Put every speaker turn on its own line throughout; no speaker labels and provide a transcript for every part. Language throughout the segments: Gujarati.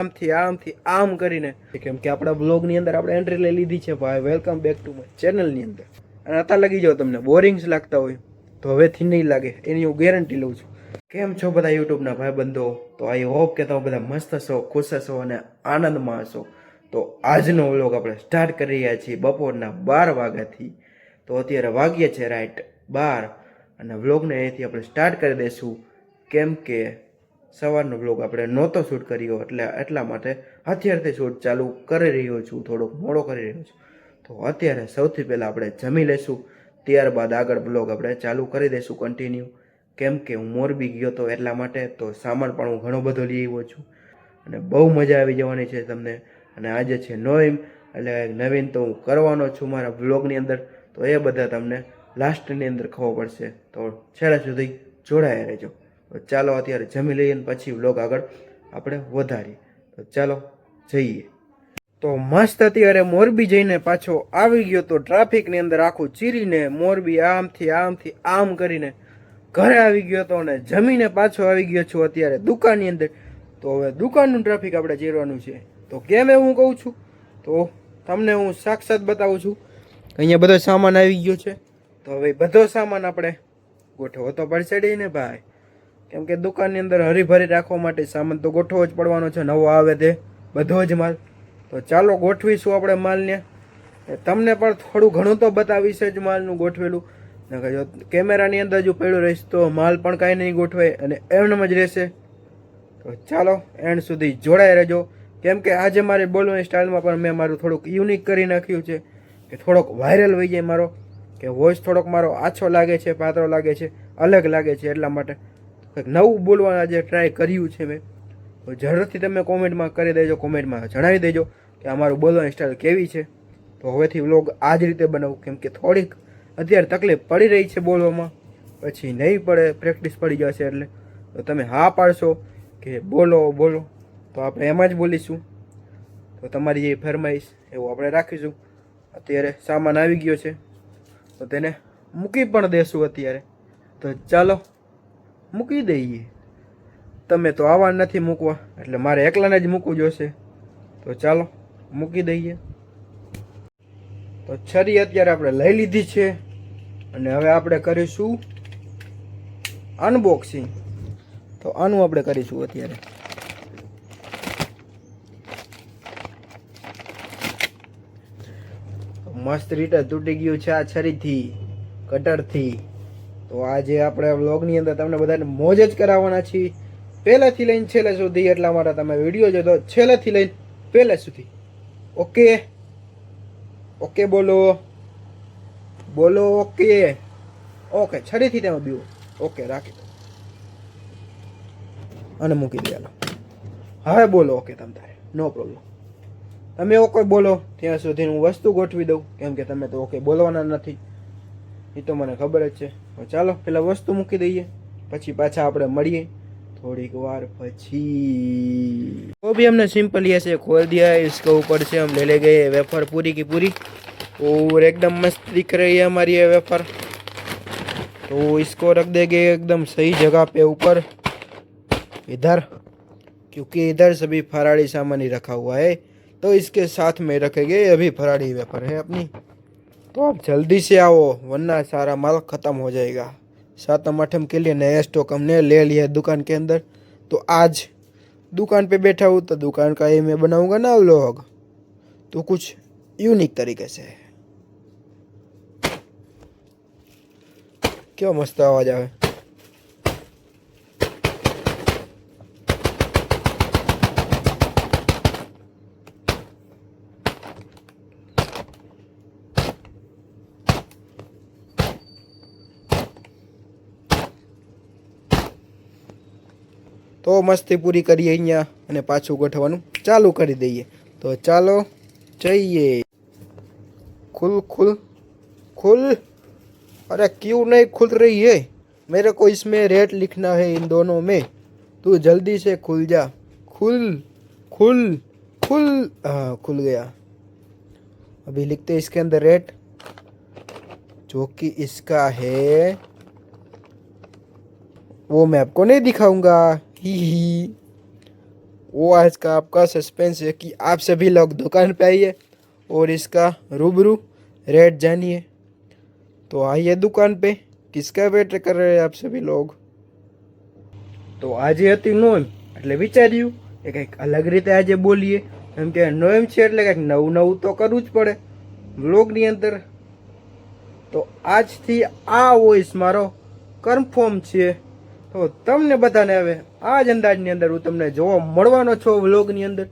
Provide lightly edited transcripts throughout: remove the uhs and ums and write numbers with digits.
આમથી આમ કરીને કેમ કે આપણા બ્લોગની અંદર આપણે એન્ટ્રી લઈ લીધી છે ભાઈ. વેલકમ બેક ટુ માય ચેનલની અંદર. અને અત્યારે લગી જાઓ તમને બોરિંગ્સ લાગતા હોય તો હવેથી નહીં લાગે એની હું ગેરંટી લઉં છું. કેમ છો બધા યુટ્યુબના ભાઈબંધો? તો આઈ હોપ કે તમે બધા મસ્ત હશો, ખુશ હશો અને આનંદમાં હશો. તો આજનો વ્લોગ આપણે સ્ટાર્ટ કરી રહ્યા છીએ બપોરના 12 વાગ્યાથી. તો અત્યારે વાગ્યે છે રાઈટ 12 અને વ્લોગને અહીંથી આપણે સ્ટાર્ટ કરી દઈશું. કેમ કે સવારનો વ્લોગ આપણે નહોતો શૂટ કર્યો એટલે એટલા માટે અત્યારથી શૂટ ચાલુ કરી રહ્યો છું. થોડોક મોડો કરી રહ્યો છું. તો અત્યારે સૌથી પહેલાં આપણે જમી લઈશું, ત્યારબાદ આગળ વ્લોગ આપણે ચાલુ કરી દઈશું કન્ટિન્યુ. કેમ કે હું મોરબી ગયો હતો એટલા માટે. તો સામાન પણ હું ઘણો બધો લઈ આવ્યો છું અને બહુ મજા આવી જવાની છે તમને. અને આજે છે નોઈમ એટલે નવીન તો હું કરવાનો છું મારા વ્લોગની અંદર. તો એ બધા તમને લાસ્ટની અંદર ખબર પડશે. તો છેલ્લા સુધી જોડાયા રહેજો. તો ચાલો અત્યારે જમી લઈએ અને પછી વ્લોગ આગળ આપણે વધારીએ. તો ચાલો જઈએ. તો મસ્ત અત્યારે મોરબી જઈને પાછો આવી ગયો તો ટ્રાફિકની અંદર આખું ચીરીને મોરબી આમથી આમ કરીને ઘરે આવી ગયો હતો અને જમીને પાછો આવી ગયો છું અત્યારે દુકાનની અંદર. તો હવે દુકાનનું ટ્રાફિક આપણે ચીરવાનું છે. તો કેમ એવું કહું છું તો તમને હું સાક્ષાત બતાવું છું. અહીંયા બધો સામાન આવી ગયો છે. તો હવે બધો સામાન આપણે ગોઠવો તો પડશે ને ભાઈ. કેમ કે દુકાનની અંદર હરીભરી રાખવા માટે સામાન તો ગોઠવવો જ પડવાનો છે. નવો આવે તે બધો જ માલ. તો ચાલો ગોઠવીશું આપણે માલને. તમને પણ થોડું ઘણું તો બતાવીશ જ માલનું ગોઠવેલું. જો કેમેરાની અંદર જો પડ્યો રહીશ તો માલ પણ કાંઈ નહીં ગોઠવાય અને એમનેમ જ રહેશે. તો ચાલો એન્ડ સુધી જોડાઈ રહેજો. કેમ કે આજે મારી બોલવાની સ્ટાઇલમાં પણ મેં મારું થોડુંક યુનિક કરી નાખ્યું છે કે થોડોક વાયરલ થઈ જાય મારો, કે વોઇસ થોડોક મારો આછો લાગે છે, પાતળો લાગે છે, અલગ લાગે છે. એટલા માટે કંઈક નવું બોલવાના જે ટ્રાય કર્યું છે મેં. તો જરૂરથી તમે કોમેન્ટમાં કરી દેજો, કોમેન્ટમાં જણાવી દેજો કે અમારું બોલવાની સ્ટાઇલ કેવી છે. તો હવેથી વ્લોગ આ જ રીતે બનાવું. કેમ કે થોડીક અત્યારે તકલીફ પડી રહી છે બોલવામાં, પછી નહીં પડે, પ્રેક્ટિસ પડી જશે. એટલે તો તમે હા પાડશો કે બોલો બોલો તો આપણે એમાં જ બોલીશું. તો તમારી જે ફરમાઈશ એવું આપણે રાખીશું. અત્યારે સામાન આવી ગયો છે તો તેને મૂકી પણ દેશું અત્યારે. તો ચાલો મૂકી દઈએ. તમે તો આવા નથી મૂકવા એટલે મારે એકલાને જ મૂકવું જોશે. તો ચાલો મૂકી દઈએ. તો છરી અત્યારે આપણે લઈ લીધી છે અને હવે આપણે કરીશું અનબોક્સિંગ. તો આનું આપણે કરીશું અત્યારે. મસ્ત રીતે તૂટી ગયું છે આ છરીથી, કટરથી. તો આજે આપણે વ્લોગની અંદર તમને બધાને મોજ જ કરાવવાના છીએ, પહેલેથી લઈને છેલ્લે સુધી. એટલા માટે તમે વિડીયો જોતો છેલ્લેથી લઈને પહેલે સુધી. ઓકે ઓકે બોલો બોલો. ઓકે ઓકે છરીથી તમે બીવો. ઓકે રાખી દો અને મૂકી દે. હવે બોલો ઓકે તમ તારે, નો પ્રોબ્લેમ. તમે ઓકે બોલો ત્યાં સુધી હું વસ્તુ ગોઠવી દઉં. કેમ કે તમે તો ઓકે બોલવાના નથી એ તો મને ખબર જ છે. તો ચાલો પેલા વસ્તુ મૂકી દઈએ પછી પાછા આપણે મળીએ થોડીક વાર પછી. वो भी हमने सिंपल ऐसे खोल दिया है. इसके ऊपर से हम ले गए वेफर पूरी की पूरी और एकदम मस्त दिख रही है हमारी ये वेफर. तो इसको रख देंगे एकदम सही जगह पे ऊपर इधर, क्योंकि इधर सभी फराड़ी सामान ही रखा हुआ है. तो इसके साथ में रखेंगे. अभी फराड़ी वेफर है अपनी. तो आप जल्दी से आओ वरना सारा माल ख़त्म हो जाएगा. 7म 8म के लिए नया स्टॉक हमने ले लिया है दुकान के अंदर. तो आज दुकान पे बैठा हूँ तो दुकान का ही मैं बनाऊंगा ना व्लॉग, तो कुछ यूनिक तरीके से. क्यों मस्त आवाज आवे. તો મસ્તી પૂરી કરીએ અહીંયા અને પાછું ગોઠવવાનું ચાલુ કરી દઈએ. તો ચાલો જઈએ. खुल खुल खुल. अरे क्यों नहीं खुल रही है? मेरे को इसमें रेट लिखना है इन दोनों में. तू जल्दी से खुल जा. खुल खुल खुल. हाँ खुल गया. अभी लिखते इसके अंदर रेट जो कि इसका है वो मैं आपको नहीं दिखाऊंगा. ही वो आज का आपका सस्पेंस है कि आप सभी लोग दुकान पे आइए और इसका रूबरू रेट जानिए। तो आइए दुकान पे, किसका वेट कर रहे हैं आप सभी लोग? તો આજે હતી નોમ એટલે વિચાર્યું કે કંઈક અલગ રીતે આજે બોલીએ, કેમ કે નોમ છે એટલે કંઈક નવું નવું તો કરવું જ પડે વ્લોગની અંદર. તો આજથી આ વોઇસ મારો કન્ફર્મ છે. તો તમને બધાને હવે આ જ અંદાજની અંદર હું તમને જોવા મળવાનો છો વ્લોગની અંદર.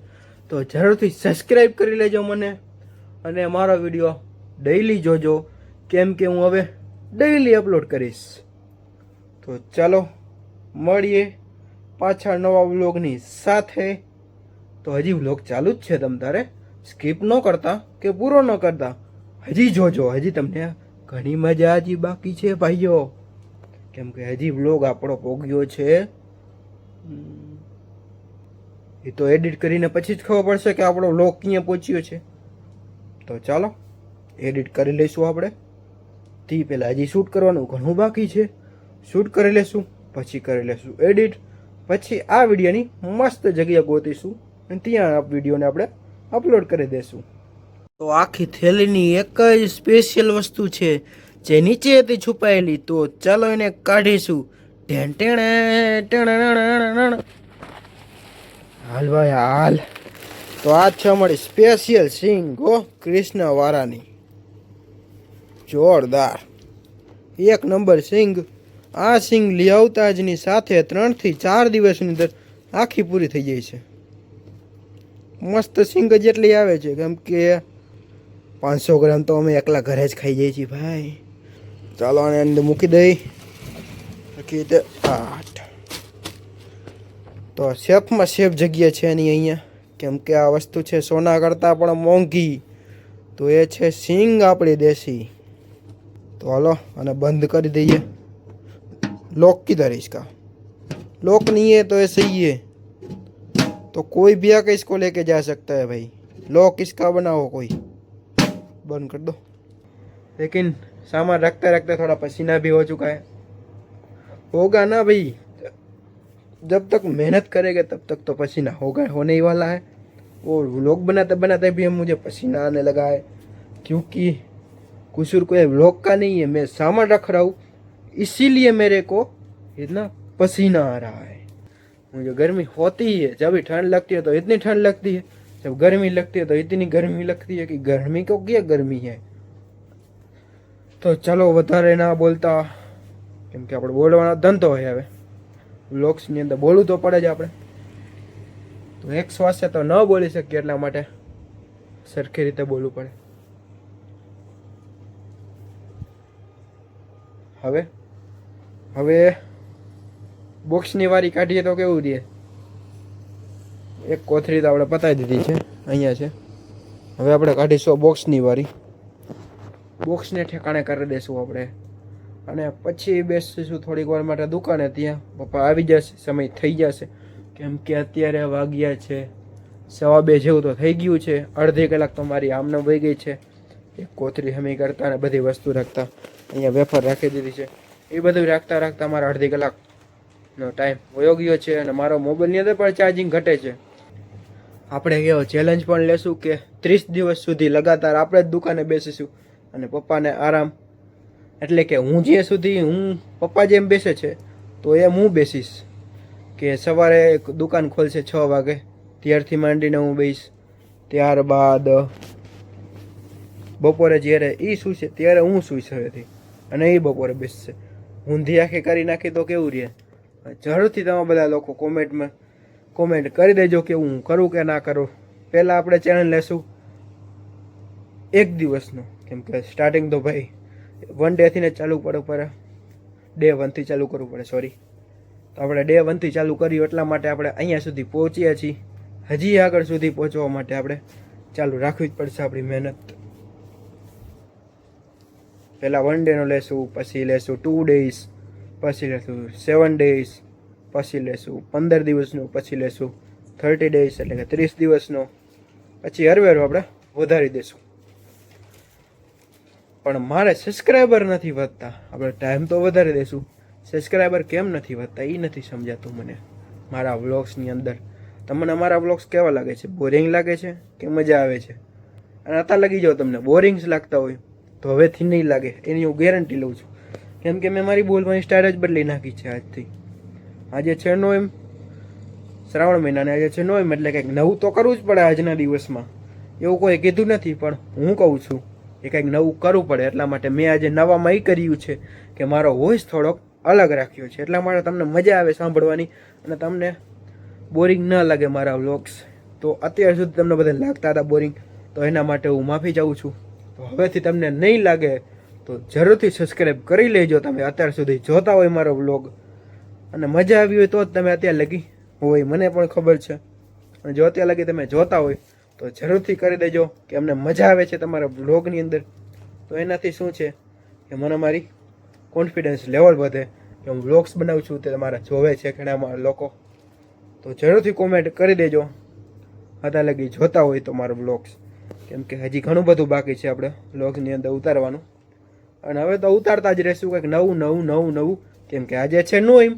તો જરૂરથી સબસ્ક્રાઈબ કરી લેજો મને, અને મારો વિડીયો ડેઈલી જોજો, કેમ કે હું હવે ડેઈલી અપલોડ કરીશ. તો ચાલો મળીએ પાછા નવા વ્લોગની સાથે. તો હજી વ્લોગ ચાલુ જ છે, તમ તારે સ્કીપ ન કરતા કે પૂરો ન કરતા હજી જોજો. હજી તમને ઘણી મજા હજી બાકી છે ભાઈઓ, કેમ કે હજી વ્લોગ આપણો પોગ્યો છે. એ તો એડિટ કરીને પછી જ ખબર પડશે કે આપણો વ્લોગ ક્યાં પહોંચ્યો છે. તો ચાલો એડિટ કરી લઈશું આપણે. તે પહેલાં હજી શૂટ કરવાનું ઘણું બાકી છે. શૂટ કરી લેશું, પછી કરી લેશું એડિટ, પછી આ વિડીયોની મસ્ત જગ્યા ગોતીશું અને ત્યાં આ વિડીયોને આપણે અપલોડ કરી દઈશું. તો આખી થેલીની એક જ સ્પેશિયલ વસ્તુ છે જે નીચે હતી છુપાયેલી. તો ચાલો એને કાઢીશું. હાલ ભાઈ હાલ. તો આ છે અમારી સ્પેશિયલ સિંગ હો, કૃષ્ણ વાળાની. જોરદાર એક નંબર સિંગ. આ સિંગ લઈ આવતા જની સાથે 3 થી 4 દિવસની અંદર આખી પૂરી થઈ જાય છે. મસ્ત સિંગ જેટલી આવે છે, કેમ કે 500 ગ્રામ તો અમે એકલા ઘરે જ ખાઈ જઈએ છીએ ભાઈ. ચાલો આને અંદર મૂકી દઈ. બાકી તે 8. તો સેફમાં સેફ જગ્યા છે એની અહીંયા, કેમ કે આ વસ્તુ છે સોના કરતાં પણ મોંઘી. તો એ છે સિંગ આપણી દેશી. तो हालो અને બંધ કરી દઈએ. लॉक किधर है इसका? लॉक नहीं है तो ऐसे ही है, तो कोई भी आके इसको लेके जा सकता है भाई. लॉक इसका बनाओ कोई. बंद कर दो. लेकिन सामान रखते रखते थोड़ा पसीना भी हो चुका है. होगा ना भाई, जब तक मेहनत करेंगे तब तक तो पसीना होगा, होने ही वाला है. और व्लॉग बनाते बनाते भी मुझे पसीना आने लगा है, क्योंकि कसूर कोई व्लॉग का नहीं है. मैं सामान रख रहा हूँ, इसीलिए मेरे को इतना पसीना आ रहा है. मुझे गर्मी होती ही है, जब भी ठंड लगती है तो इतनी ठंड लगती है, जब गर्मी लगती है तो इतनी गर्मी लगती है कि गर्मी को क्या गर्मी है. तो चलो વધારે ના બોલતા, કેમ કે આપણે બોલવાનો ધંધો હોય. હવે વ્લોગ્સની અંદર બોલવું તો પડે જ આપણે. તો એક શ્વાસે તો ન બોલી શકીએ, એટલા માટે સરખી રીતે બોલવું પડે. હવે બોક્સની વારી કાઢીએ તો કેવું રહે. એક કોથળી તો આપણે પતાવી દીધી છે, અહીંયા છે. હવે આપણે કાઢીશું બોક્સની વારી. બોક્સને ઠેકાણે કરી દઈશું આપણે, અને પછી બેસીશું થોડીક વાર માટે દુકાને. ત્યાં પપ્પા આવી જશે, સમય થઈ જશે, કેમ કે અત્યારે વાગ્યા છે 2:15 જેવું તો થઈ ગયું છે. અડધી કલાક તો મારી આમને વહી ગઈ છે, એક કોથળી હમી કરતા ને બધી વસ્તુ રાખતા. અહીંયા વેફર રાખી દીધી છે, એ બધું રાખતા રાખતા મારા અડધી કલાકનો ટાઈમ વયો ગયો છે. અને મારો મોબાઈલની અંદર પણ ચાર્જિંગ ઘટે છે. આપણે કેવો ચેલેન્જ પણ લેશું કે 30 દિવસ સુધી લગાતાર આપણે જ દુકાને બેસીશું અને પપ્પાને આરામ. એટલે કે હું જ્યાં સુધી પપ્પા જેમ બેસે છે તો એમ હું બેસીશ. કે સવારે દુકાન ખોલશે 6 વાગે, ત્યારથી માંડીને હું બેસીશ. ત્યારબાદ બપોરે જ્યારે એ સૂશે ત્યારે હું સૂઈશ હવેથી, અને એ બપોરે બેસશે. ઊંધી આંખે કરી નાખી તો કેવું રહે. જરૂરથી તમે બધા લોકો કોમેન્ટમાં કોમેન્ટ કરી દેજો કે હું કરું કે ના કરું. પહેલાં આપણે ચેનલ લેશું 1 દિવસનો, કેમ કે સ્ટાર્ટિંગ તો ભાઈ 1 ડેથી ને ચાલુ કરવું પડે, Day 1 થી ચાલુ કરવું પડે. સોરી, તો આપણે Day 1 થી ચાલુ કર્યું, એટલા માટે આપણે અહીંયા સુધી પહોંચ્યા છીએ. હજી આગળ સુધી પહોંચવા માટે આપણે ચાલુ રાખવી જ પડશે આપણી મહેનત. પહેલાં 1 ડેનો લેશું, પછી લેશું 2 ડેઝ, પછી લેશું 7 ડેઝ, પછી લેશું 15 દિવસનું, પછી લેશું 30 ડેઝ એટલે કે 30 દિવસનો. પછી હરવેરો આપણે વધારી દઈશું. પણ મારે સબસ્ક્રાઈબર નથી વધતા. આપણે ટાઈમ તો વધારી દઈશું, સબસ્ક્રાઈબર કેમ નથી વધતા એ નથી સમજાતું મને મારા વ્લોગ્સની અંદર. તમને અમારા વ્લોગ્સ કેવા લાગે છે? બોરિંગ લાગે છે કે મજા આવે છે? અને અત્યારે લાગી જાઓ તમને બોરિંગ્સ લાગતા હોય તો હવેથી નહીં લાગે, એની હું ગેરંટી લઉં છું. કેમ કે મેં મારી બોલવાની સ્ટાઇલ જ બદલી નાખી છે આજથી. આજે છે નોએમ, શ્રાવણ મહિનાને આજે છે નોએમ, એટલે કંઈક નવું તો કરવું જ પડે આજના દિવસમાં. એવું કોઈ કીધું નથી, પણ હું કહું છું એ કંઈક નવું કરવું પડે. એટલા માટે મેં આજે નવામાં એ કર્યું છે કે મારો વોઇસ થોડોક અલગ રાખ્યો છે. એટલા માટે તમને મજા આવે સાંભળવાની અને તમને બોરિંગ ન લાગે મારા વ્લોગ્સ. તો અત્યાર સુધી તમને બધા લાગતા હતા બોરિંગ, તો એના માટે હું માફી ચાહું છું. તો હવેથી તમને નહીં લાગે તો જરૂરથી સબસ્ક્રાઈબ કરી લેજો. તમે અત્યાર સુધી જોતા હોય મારો વ્લોગ અને મજા આવી હોય તો જ તમે અત્યારે લગી હોય, મને પણ ખબર છે. અને જો અત્યારે લગી તમે જોતા હોય તો જરૂરથી કરી દેજો કે અમને મજા આવે છે તમારા વ્લોગની અંદર. તો એનાથી શું છે કે મને મારી કોન્ફિડન્સ લેવલ વધે કે હું વ્લોગ્સ બનાવું છું તે તમારા જોવે છે ઘણા લોકો. તો જરૂરથી કોમેન્ટ કરી દેજો અત્યારે લગી જોતા હોય તો મારા વ્લોગ્સ. કેમ કે હજી ઘણું બધું બાકી છે આપણે વ્લોગ્સની અંદર ઉતારવાનું. અને હવે તો ઉતારતા જ રહેશું કંઈક નવું. કેમ કે આજે છે નોઈમ,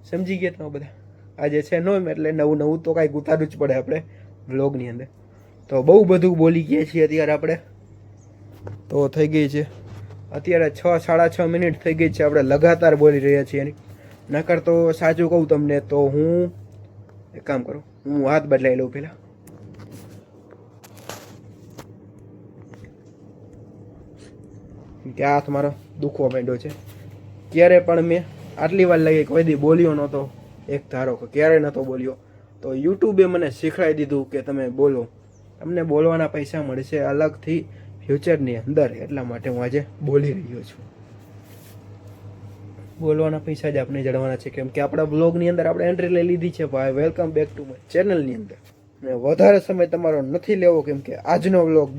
સમજી ગયા તમે બધા? આજે છે નોઈમ એટલે નવું તો કાંઈક ઉતારવું જ પડે આપણે વ્લોગની અંદર. તો બહુ બધું બોલી ગયા છીએ અત્યારે આપણે. તો થઈ ગઈ છે અત્યારે 6-6.5 મિનિટ થઈ ગઈ છે, આપણે લગાતાર બોલી રહ્યા છીએ એની. નકર તો સાચું કહું તમને તો હું એક કામ કરું, હું હાથ બદલાઈ લઉં પહેલાં. કે હાથ મારો દુખવા માંડ્યો છે. ક્યારે પણ મેં આટલી વાર લાગી કોઈ દી બોલ્યો નહોતો, એક ધારો કે ક્યારે નહોતો બોલ્યો. તો યુટ્યુબે મને શીખવાડી દીધું કે તમે બોલો, તમને બોલવાના પૈસા મળશે અલગથી ફ્યુચરની અંદર. એટલા માટે હું આજે બોલી રહ્યો છું. બોલવાના પૈસા જ આપણે જળવાના છે. કેમ કે આપણા બ્લોગની અંદર આપણે એન્ટ્રી લઈ લીધી છે ભાઈ. વેલકમ બેક ટુ માય ચેનલની અંદર. અને વધારે સમય તમારો નથી લેવો કેમ કે આજનો વ્લોગ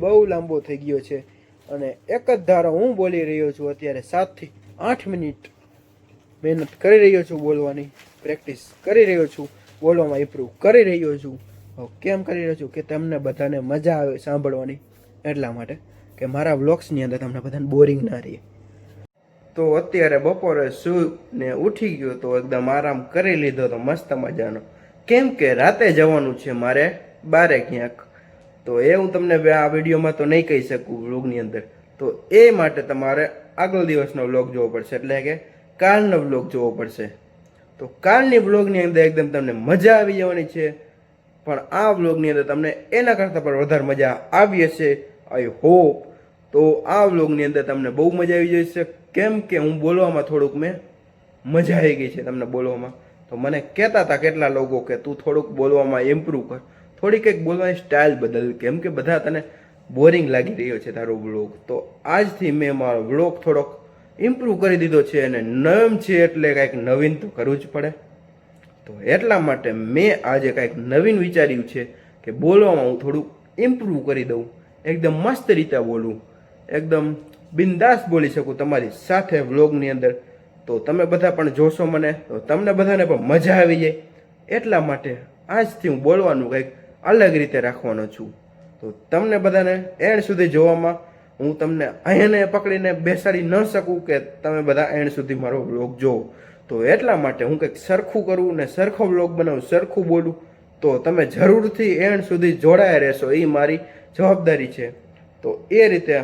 બહુ લાંબો થઈ ગયો છે. અને એક જ ધારો હું બોલી રહ્યો છું અત્યારે 7 થી 8 મિનિટ મહેનત કરી રહ્યો છું, બોલવાની પ્રેક્ટિસ કરી રહ્યો છું, બોલવામાં ઇમ્પ્રૂવ કરી રહ્યો છું. કેમ કરી રહ્યો છું કે તમને બધાને મજા આવે સાંભળવાની, એટલા માટે કે મારા વ્લોગ્સની અંદર તમને બધાને બોરિંગ ના રહે. તો અત્યારે બપોરે સૂઈને ઉઠી ગયો તો એકદમ આરામ કરી લીધો તો મસ્ત મજાનો. કેમ કે રાતે જવાનું છે મારે બારે ક્યાંક. તો એ હું તમને આ વિડીયોમાં તો નહીં કહી શકું વ્લોગની અંદર. તો એ માટે તમારે આગળ દિવસનો વ્લોગ જોવો પડશે, એટલે કે કાલનો વ્લોગ જોવો પડશે. તો કાલની વ્લોગની અંદર એકદમ તમને મજા આવી જવાની છે. પણ આ વ્લોગની અંદર તમને એના કરતાં પણ વધારે મજા આવી હશે, આઈ હોપ. તો આ વ્લોગની અંદર તમને બહુ મજા આવી જશે. કેમ કે હું બોલવામાં થોડુંક મજા આવી ગઈ છે તમને બોલવામાં. તો મને કહેતા હતા કેટલા લોકો કે તું થોડુંક બોલવામાં ઇમ્પ્રૂવ કર, થોડી કંઈક બોલવાની સ્ટાઇલ બદલ, કેમ કે બધા તને બોરિંગ લાગી રહ્યો છે તારો વ્લોગ. તો આજથી મેં મારો વ્લોગ થોડોક ઇમ્પ્રૂવ કરી દીધો છે. અને નવીન છે એટલે કાંઈક નવીન તો કરવું જ પડે. તો એટલા માટે મેં આજે કાંઈક નવીન વિચાર્યું છે કે બોલવામાં હું થોડુંક ઇમ્પ્રૂવ કરી દઉં, એકદમ મસ્ત રીતે બોલું, એકદમ બિંદાસ બોલી શકું તમારી સાથે વ્લોગની અંદર. તો તમે બધા પણ જોશો મને, તો તમને બધાને પણ મજા આવી જાય. એટલા માટે આજથી હું બોલવાનું કંઈક અલગ રીતે રાખવાનો છું. તો તમને બધાને એન્ડ સુધી જોવામાં હું તમને અહીંયાને પકડીને બેસાડી ન શકું કે તમે બધા એન્ડ સુધી મારો વ્લોગ જોવો. તો એટલા માટે હું કંઈક સરખું કરું ને સરખો વ્લોગ બનાવું, સરખું બોલું. તો તમે જરૂરથી એન્ડ સુધી જોડાયા રહેશો, એ મારી જવાબદારી છે. તો એ રીતે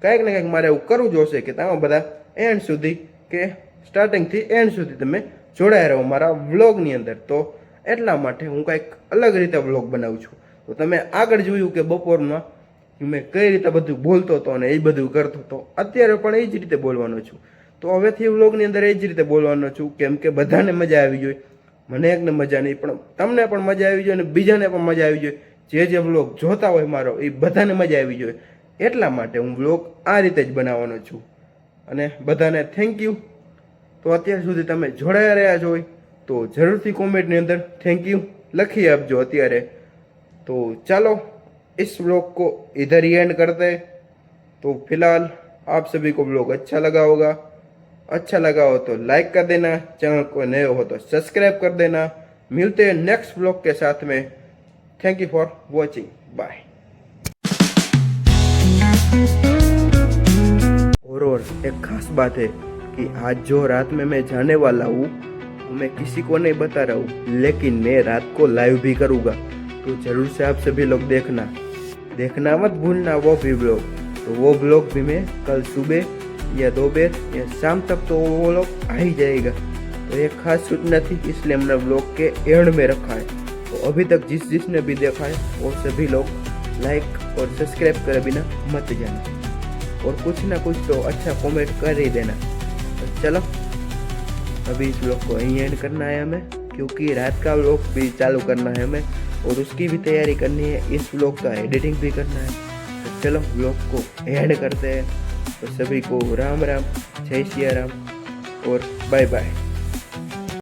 કંઈક ને કંઈક મારે એવું કરવું જોશે કે તમે બધા એન્ડ સુધી કે સ્ટાર્ટિંગથી એન્ડ સુધી તમે જોડાયા રહો મારા વ્લોગની અંદર. તો એટલા માટે હું કંઈક અલગ રીતે વ્લોગ બનાવું છું. તો તમે આગળ જોયું કે બપોરમાં મેં કઈ રીતે બધું બોલતો હતો અને એ બધું કરતો હતો, અત્યારે પણ એ જ રીતે બોલવાનો છું. તો હવેથી વ્લોગની અંદર એ જ રીતે બોલવાનો છું. કેમ કે બધાને મજા આવી જોઈએ, મને એકને મજા નહીં પણ તમને પણ મજા આવી જોઈએ અને બીજાને પણ મજા આવી જોઈએ. જે વ્લોગ જોતા હોય મારો એ બધાને મજા આવી જોઈએ. એટલા માટે હું વ્લોગ આ રીતે જ બનાવવાનો છું. અને બધાને થેન્ક યુ. તો અત્યાર સુધી તમે જોડાયા રહ્યા છો તો જરૂરથી કોમેન્ટની અંદર થैंक यू लखी आपजो અત્યારે. तो चलो इस व्लॉग को इधर ही एंड करते हैं. तो फिलहाल आप सभी को व्लॉग अच्छा लगा होगा, अच्छा लगा हो तो लाइक कर देना, चैनल को नए हो तो सब्सक्राइब कर देना. मिलते हैं नेक्स्ट व्लॉग के साथ में. Thank you for watching, bye. और एक खास बात है कि आज जो रात में मैं जाने वाला हूँ मैं किसी को नहीं बता रहा हूँ, लेकिन मैं रात को लाइव भी करूँगा, तो जरूर से आप सभी लोग देखना मत भूलना वो भी ब्लॉग। तो वो ब्लॉग भी मैं कल सुबह या दोपहर या शाम तक तो वो लोग आ ही जाएगा। तो एक खास सूचना थी, इसलिए हमने ब्लॉग के एंड में रखा है। तो अभी तक जिसने भी देखा है वो सभी लोग लाइक और सब्सक्राइब करे बिना मत जाना, और कुछ ना कुछ तो अच्छा कमेंट कर ही देना। तो चलो अभी इस ब्लॉग को यहीं एंड करना है हमें, क्योंकि रात का ब्लॉग भी चालू करना है हमें और उसकी भी तैयारी करनी है, इस ब्लॉग का एडिटिंग भी करना है। तो चलो ब्लॉग को एंड करते हैं। तो सभी को राम राम, जय सिया राम और बाय बाय।